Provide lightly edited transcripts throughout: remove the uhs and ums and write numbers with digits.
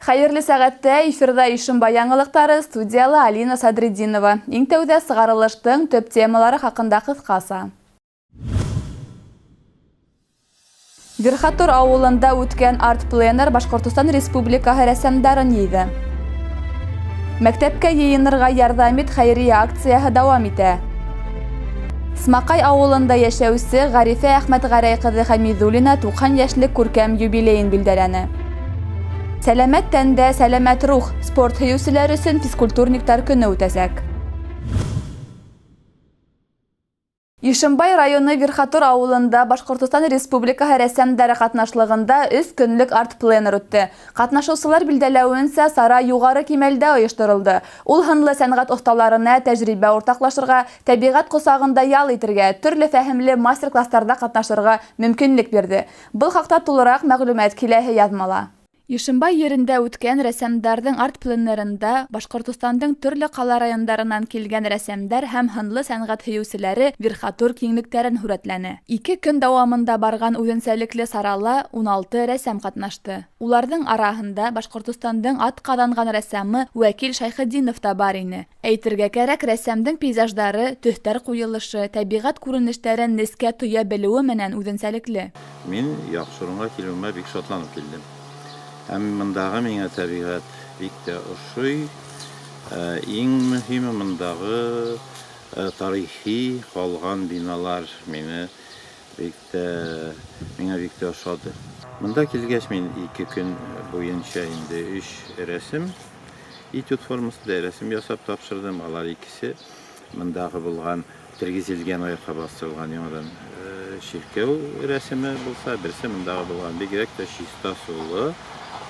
Хәерле сәгатьтә эфирда Ишембай яңалыктары, студиялы Алина Садриддинова. Иң тәүдә сыгарылыштың төп темалары хакында кыскасы. Верхотур авылында үткән арт-пленер Башкортстан Республикаһы рәссамнарын йыйды. Мәктәпкә йыйынырга ярдәм ит хәйрия акцияһы дәвам итә. Смакай авылында яшәүсе Гарифә Әхмәтгәрәй кызы Хәмидуллина 90 яшьлек күркәм юбилейын билдәләне. Сәламәт тәндә, сәламәт рух, спорт һөйүселәр өсөн физкультурниктар көне үтәсәк. Ишембай районы Верхотур авылында Башкортстан Республикаһы рәссамнары катнашлыгында 3 көнлек арт-пленер үтте. Катнашучылар билдәләвенчә, сара югары кимәлдә оештырылды. Ул һынлы сәнгать осталарына тәҗрибә уртаклашырга, табигать косагында ял итәргә, төрле фәһемле мастер-классларда катнашырга мөмкинлек бирде. Был хакта тулырак мәгълүмат киләһе язмала. Ишембай ерендә үткән рәссамнарның арт-пленерында Башкортстандың төрле кала районнарыннан килгән рәссамнар һәм һынлы сәнгать һөйүселәре Верхотур киңлекләрен һүрәтләне. 2 көн дәвамында барган үзенчәлекле сарала 16 рәссам катнашты. Уларның араһында Башкортстандың атказанган рәссамы Вәкил Шайхетдинов та бар ине. Әйтергә кәрәк, рәссамның пейзаждары, төстәр куелышы, табигать күренешләрен нескә тоя белүе менән үзенчәлекле. Мин яхшырынга килүемә бик шатланып килдем. Һәм мондагы миңа табигать бик тә ошый. Иң мөһиме мондагы тарихи калган биналар миңа бик тә ошады. Монда килгәч мин 2 көн буенча инде 3 рәсем этюд формасында рәсем ясап тапшырдым. Алар икесе мондагы булган тергезелгән аякка бастырылган яңадан ширкәү рәсеме булса, берсе мондагы булган бигрәк тә чиста сулы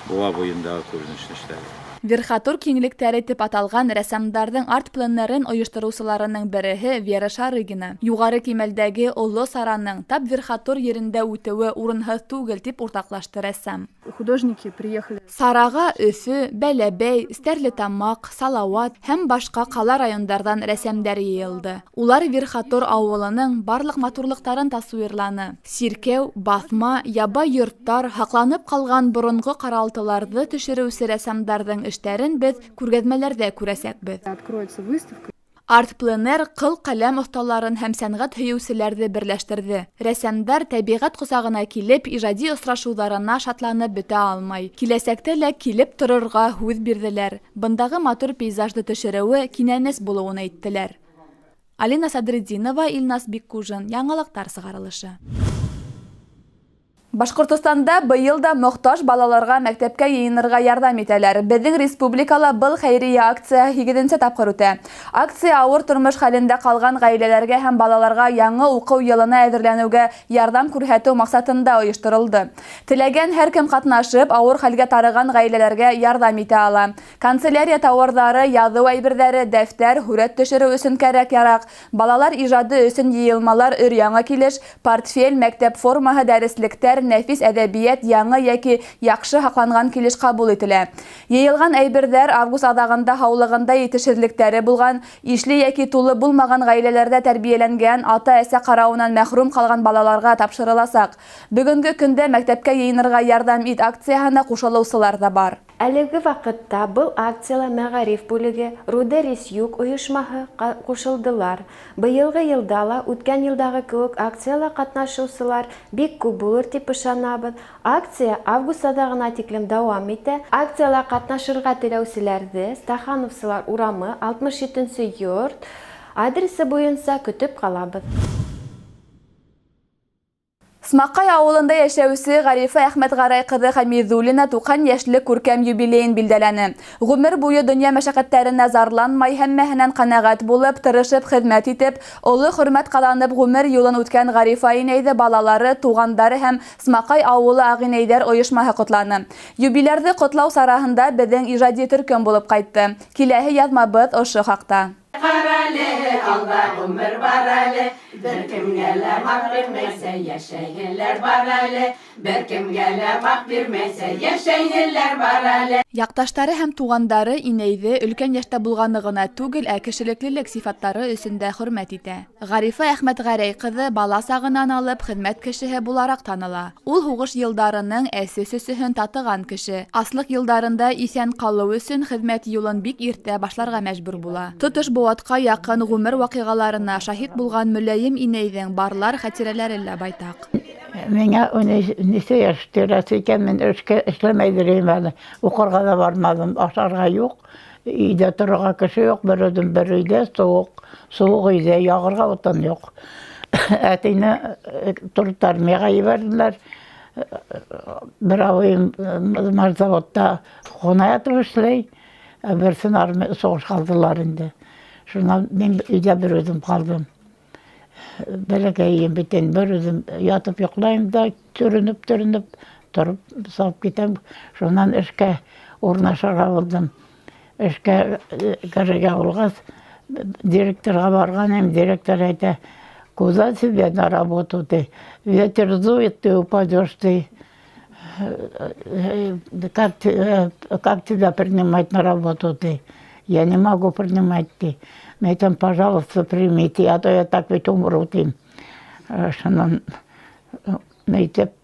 буа буендагы күренешләр. Верхотур киңлектәре дип аталган рәссамнарның арт-пленерын оештыручыларының береһе Вера Шарыгина. Югары кимәлдәге олы сараның тап Верхотур ерендә үтүе урынһыз түгел дип уртаклашты рәссам. Художники приехали. Сарага Өфө, Бәләбәй, Стәрлетамак, Салават һәм башка кала районнардан рәссамнар йыелды. Улар Верхотур авылының барлык матурлыктарын тасвирланы. Сиркәү, басма, ябай йорттар, хакланып калган борынгы каралтыларны төшерүче рәссамнарның эштәрен без күргәзмәләрдә күрәсәкбез. Откроется выставка. Арт-пленер кыл каләм осталарын һәм сәнгать һөйүселәрне берләштерде. Рәссамнар табигать косагына килеп, иҗади очрашуларына шатланып бетә алмай. Киләсәктә лә килеп торырга һүз бирделәр. Бындагы матур пейзажны төшерүе кинәнес булуын әйттеләр. Алина Садриддинова, Илнас Биккужин, яңалыктар сыгарылышы. Башкортстанда быел да мохтаж балаларга мәктәпкә йыйынырга ярдәм итәләр. Безнең республикала был хәйрия акция 8нче тапкыр үтә. Акция авыр тормыш хәлендә калган гаиләләргә һәм балаларга яңа уку елына әзерләнүгә ярдәм күрсәтү максатында оештырылды. Теләгән һәркем катнашып, авыр хәлгә тарыган гаиләләргә ярдәм итә ала. Канцелярия товарлары, язу әйберләре, дәфтәр, һүрәт төшерү өчен кәрәк-ярак, балалар иҗады өчен йыелмалар, өр-яңа килеш, портфель, мәктәп формаһы, дәреслектәр, нәфис әдәбият, яңа яки яхшы хакланган килеш кабул ителә. Йыелган әйберләр август адагында һаулыгында итешһезлектәре булган, ишле яки тулы булмаган гаиләләрдә тәрбияләнгән, ата-әсә карауыннан мәхрүм калган балаларга тапшырылачак. Бүгенге көндә мәктәпкә йыйынырга ярдәм ит акциясына кушылучылар да бар. Әлеге вакытта был акциялар мәгариф бүлеге, Рудерис Юг оешмаһы кушылдылар. Быелгы елда ла үткән елдагы кебек акциялар катнашучылар бик күп булыр дип ышанабыз. Акция август адагына тиклем дәвам итә. Акциялар катнашырга теләүчеләрне Стахановсылар урамы 67-нче йорт адресы буенча көтеп калабыз. Смакай авылында яшәүсе Гарифә Әхмәтгәрәй кызы Хәмидуллина 90 яшьлек күркәм юбилейын билдәләне. Гомер буе дөнья мәшәкатьләренә зарланмай, һәммәһеннән канәгать булып, тырышып, хезмәт итеп, олы хөрмәт казанып гомер юлын үткән Гарифә инәйдә балалары, тугандары һәм Смакай авылы агинәйдәр оешмаһы котланы. Юбилейны котлау сараһында безнең иҗади төркем булып кайтты. Киләһе язмабыз ошо хакта. Karale, Allah ömür barale, berkim gele hak vermeyse yaşayırlar barale, berkim gele hak vermeyse yaşayırlar barale. Якташтары һәм тугандары инәйҙе өлкән яшьтә булғаны гына түгел, кешелеклелек сифаттары өсөндә хөрмәт итә. Гарифа Әхмәтгәрәй кызы бала сагыннан алып хеҙмәт кешеһе буларак таныла. Ул һуғыш йылдарының әсе-сөсөһөн татыган кеше. Аслык йылдарында иҫән ҡалыу өсөн хеҙмәт юлын бик иртә башларға мәжбүр була. Тотош быуатҡа яҡын ғүмер ваҡиғаларына шаһит булған мөләйем инәйҙең барлар хәтирәләре лә байтаҡ. Миңә нисә йәш тирәсе икән, мин эшкә эшләмәйҙер әле. Уҡырға да бармаҙым, ашарға юҡ, өйҙә торорға кеше юҡ, бер үҙем бер өйҙә, сыуыҡ өйҙә, яғырға утын юҡ. Әтейне туртармияға ебәрҙеләр. Бер ауыйым Марзаводта хунатов эшләй, берсен суғыш ҡалдылар инде. Шунан мин өйҙә бер үҙем ҡалдым. Бәләкәйем битен бер үҙем ятып йоҡлайым да, төрөнөп, тороп салып китәм. Шунан эшкә урынлашырға булдым. Эшкә керергә булғас, директорға барғанмын, директор әйтә, куда тебе на работу ты? Ветер дует, ты упадешь, ты. Как тебя принимать на работу ты? Я не могу принимать ты. Мне там, пожалуйста, примите, а то я так ведь умру тим. Шунан әйтеп,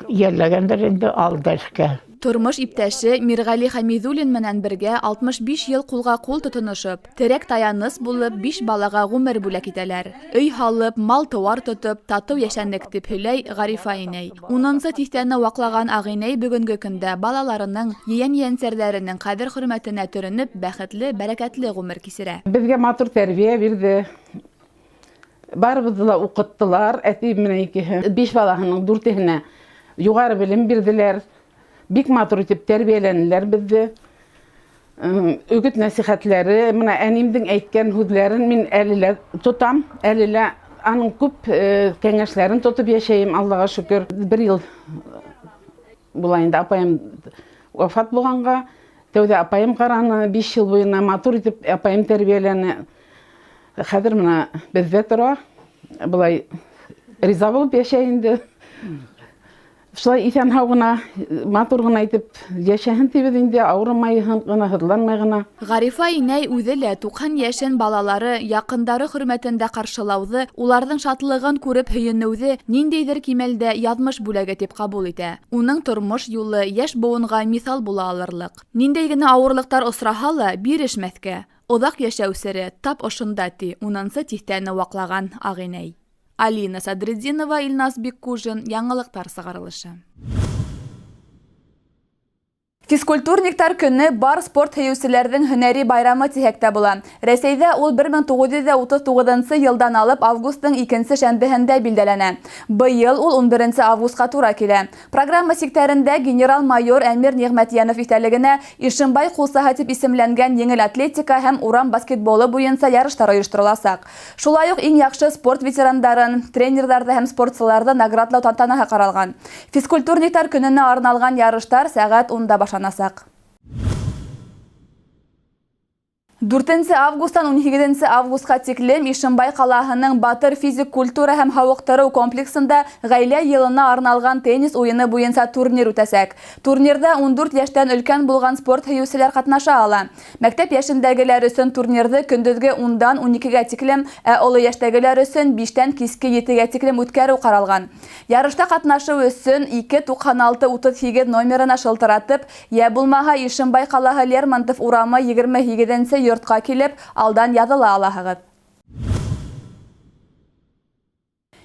ерләгәндер инде алды эшкә. Тормош иптәше Мирғәли Хәмиҙуллин менән бергә 65 йыл ҡулға ҡул тотоношоп, терәк таяныс булып 5 балаға ғүмер бүләк итәләр. Өй һалып, мал-тыуар тотоп, татыу йәшәнек дип һөйләй Ғарифа инәй. 10-нчы тиҫтәне ваҡлаған ағинәй бүгенге көндә балаларының, ейән-ейәнсәрҙәренең ҡәҙер-хөрмәтенә төрөнөп, бәхетле, бәрәкәтле ғүмер кисерә. Безгә матур тәрбиә бирҙе. Барыбыҙҙы ла уҡыттылар. Әтей менән икеһе 5 балаһының 4-һенә юғары белем бирҙеләр. Бик матур итеп тәрбиәләнеләр беҙҙе. Өгөт нәсихәтләре, мына әнимдең әйткән һүҙләрен мин әле лә тотам, әле лә аның күп кәңәшләрен тотоп йәшәйем, Аллаға шөкөр. 1 йыл була инде апайым вафат булғанға. Тәүҙә апайым ҡараны, 5 йыл буйына матур итеп апайым тәрбиәләне. Хәҙер мына беҙҙә тора, былай риза булып йәшәй инде. Шулай иҫән һау гына, матур гына итеп йәшәһен тибеҙ инде, ауырымай гына, һыҙланмай гына. Ғарифа инәй үҙе лә 90 йәшен балалары, яҡындары хөрмәтендә ҡаршылауҙы, уларҙың шатлығын күреп һөйөнөүҙе ниндәйҙер кимәлдә яҙмыш бүләге тип ҡабул итә. Уның тормош юлы йәш быуынға миҫал була алырлыҡ. Ниндәй генә ауырлыҡтар осраһа ла, бирешмәҫкә. Оҙаҡ йәшәү сере тап ошонда ти 10-нчы тиҫтәне ваҡлаған ағинәй. Алина Садриддинова, Илназ Биккужин, яңылыҡтар сығарылышы. Физкультурниктар көнө бар спорт һөйөүселәрҙең һөнәри байрамы тиһәк тә була. Рәсәйҙә ул 1939 йылдан алып августың 2-нче шәмбеһендә билдәләнә. Быйыл ул 11 августҡа тура килә. Программа сиктәрендә генерал-майор Әмир Ниғмәтйәнов иҫәрлегенә Ишембай ҡулсаһы тип исемләнгән еңел атлетика һәм урам баскетболы буйынса ярыштар ойоштороласаҡ. Шулай уҡ иң яҡшы спорт ветерандарын, тренерҙарҙы һәм спортсыларҙы наградлау тантанаһы ҡаралған. Физкультурниктар көнөнә арналған ярыштар сәғәт 10-да башланасаҡ. 4 августтан 18 августҡа тиклем Ишембай ҡалаһының Батыр физик культура һәм һауыҡтырыу комплексында ғаилә йылына арналған теннис уйыны буйынса турнир үтәсәк. Турнирҙа 14 йәштән өлкән булған спорт һөйөүселәр ҡатнаша ала. Мәктәп йәшендәгеләр өсөн турнирҙы көндөҙгө 10-дан 12-гә тиклем, ә оло йәштәгеләр өсөн 5-тән киске 7-гә тиклем үткәреү ҡаралған. Ярышта ҡатнашыу өсөн 296-38 номерына шылтыратып, йә булмаһа Ишембай ҡалаһы Лермонтов урамы 27-нсе йортҡа килеп, алдан яҙыла алаһығыҙ.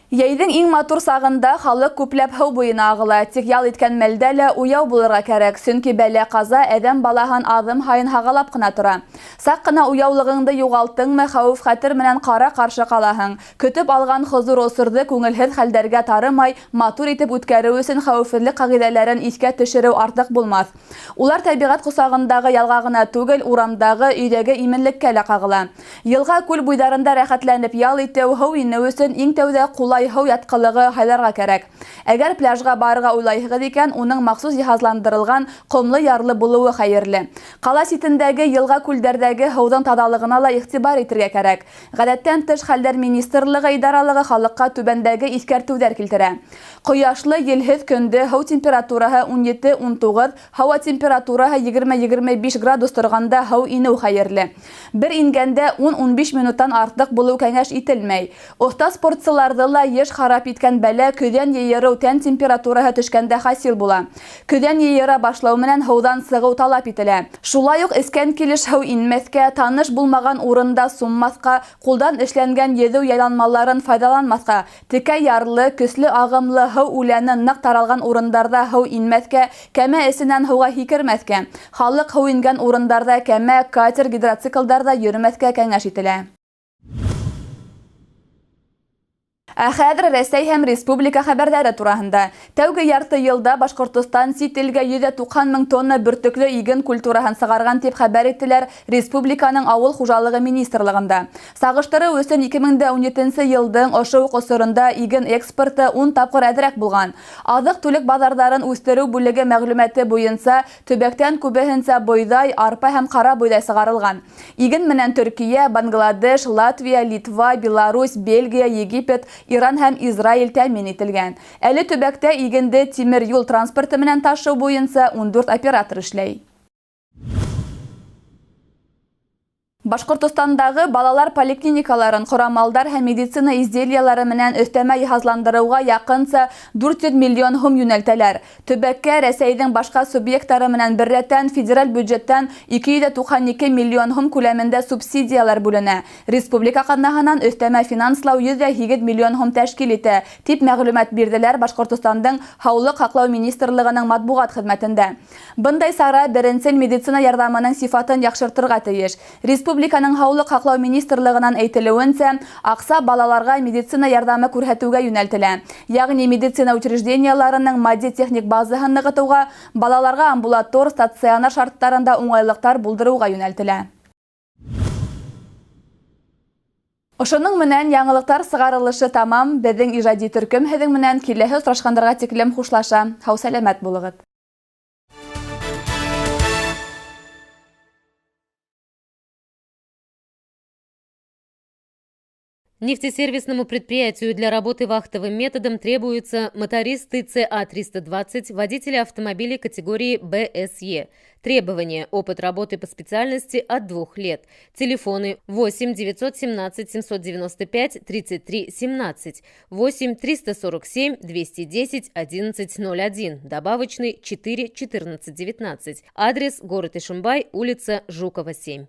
Йәйҙең иң матур сағында халыҡ күпләп һыу буйына ағыла, тик ял иткән мәлдә лә уяу булырға кәрәк, сөнки бәлә-ҡаза әҙәм балаһын аҙым һайын һағалап ҡына тора. Саҡ ҡына уяулығыңды юғалтыңмы, хәүеф-хәтер менән ҡара-ҡаршы ҡалаһың. Көтөп алған хозур осорҙо күңелһеҙ хәлдәргә тарымай, матур итеп үткәреү өсөн хәүефһеҙлек ҡағиҙәләрен иҫкә төшөрөү артыҡ булмаҫ. Улар тәбиғәт ҡосағындағы ялға ғына түгел, урамдағы, өйҙәге именлеккә лә ҡағыла. Йылға күл буйҙарында рәхәтләнеп ял итеү, һыу инеү өсөн иң тәүҙә ҡулай кандай һау яткылыгы һайларга кирәк. Әгәр пляжга барырга уйлайсыз икән, уның махсус җиһазландырылган комлы ярлы булуы хәерле. Кала ситендәге елга күлдәрдәге һауның тазалыгына ла игътибар итәргә кирәк. Гадәттән тыш хәлләр министрлыгы идаралыгы халыкка түбәндәге искәртүләр килтерә. Кояшлы, елһез көндә һау температураһы 17-19, һава температураһы 20-25 градус торганда һау инеү хәерле. Бер ингәндә 10-15 минуттан артык булу кәңәш ителмәй. Оста спортчыларда ла еш харап иткән бәлә көҙән йыйыру тән температураһы төшкәндә хасил була. Көҙән йыйыра башлау менән һаудан сығыу талап ителә. Шулай ук эскән килеш һау инмәҫкә, таныш булмаган урында суммаҫҡа, ҡулдан эшләнгән йөҙөү яйланмаларын файдаланмаҫҡа, текә ярлы, көслө ағымлы һыу үләне ныҡ таралған урындарда һыу инмәҫкә, кәмә эсенән һыуға һикермәҫкә, халыҡ һыу ингән урындарда кәмә, катер, гидроциклдарда йөрөмәҫкә кәңәш ителә. Ә хәҙер Рәсәй һәм республика хәбәрҙәре тураһында. Тәүге ярты йылда Башҡортостан сит илгә 190 000 тонна бөртөклө иген культураһын сығарған дип хәбәр иттеләр Республиканың ауыл хужалығы министрлығында. Сағыштырыу өсөн 2017 йылдың ошо уҡ осоронда иген экспорты 10 тапҡыр әҙерәк булған. Аҙыҡ-түлек баҙарҙарын үҫтереү бүлеге мәғлүмәте буйынса, төбәктән күбеһенсә бойҙай, арпа һәм ҡара бойҙай сығарылған. Иген менән Төркиә, Бангладеш, Латвия, Литва, Беларусь, Бельгия, Египет, Иран һәм Израиль тәмин ителгән. Әле төбәктә игенде тимер юл транспорты менән ташыу буйынса 14 оператор эшләй. Башҡортостандағы балалар поликлиникаларын, ҡорамалдар һәм медицина изделиялары менән өҫтәмә йыһазландырыуға яҡынса 400 миллион һум йүнәлтәләр. Төбәккә Рәсәйҙең башҡа субъекттары менән беррәттән федераль бюджеттан 292 миллион һум күләмендә субсидиялар бүленә. Республика ҡаҙнаһынан өҫтәмә финанслау 108 миллион һум тәшкил итә, тип мәғлүмәт бирҙеләр Башҡортостандың Һаулыҡ һаҡлау министрлығының матбуғат хеҙмәтендә. Бындай сара беренсел медицина ярҙамының сифатын яҡшыртырға тейеш. Республиканың Һаулыҡ һаҡлау министрлығынан әйтелеүенсә, аҡса балаларға медицина ярҙамы күрһәтеүгә йүнәлтелә. Яғни медицина учрежденияларының матди-техник базаһын нығытыуға, балаларға амбулатор, стационар шарттарында уңайлыҡтар булдырыуға йүнәлтелә. Ошоның менән яңылыҡтар сығарылышы тамам. Беҙҙең ижади төркөм һеҙҙең менән киләһе осрашҡандарға тиклем хушлаша. Һау сәләмәт булығыҙ. Нефтесервисному предприятию для работы вахтовым методом требуются мотористы ЦА-320, водители автомобилей категории БСЕ. Требования: опыт работы по специальности от 2 лет. Телефоны 8 917 795 33 17, 8 347 210 1101, добавочный 4 14 19. Адрес: город Ишимбай, улица Жукова, 7.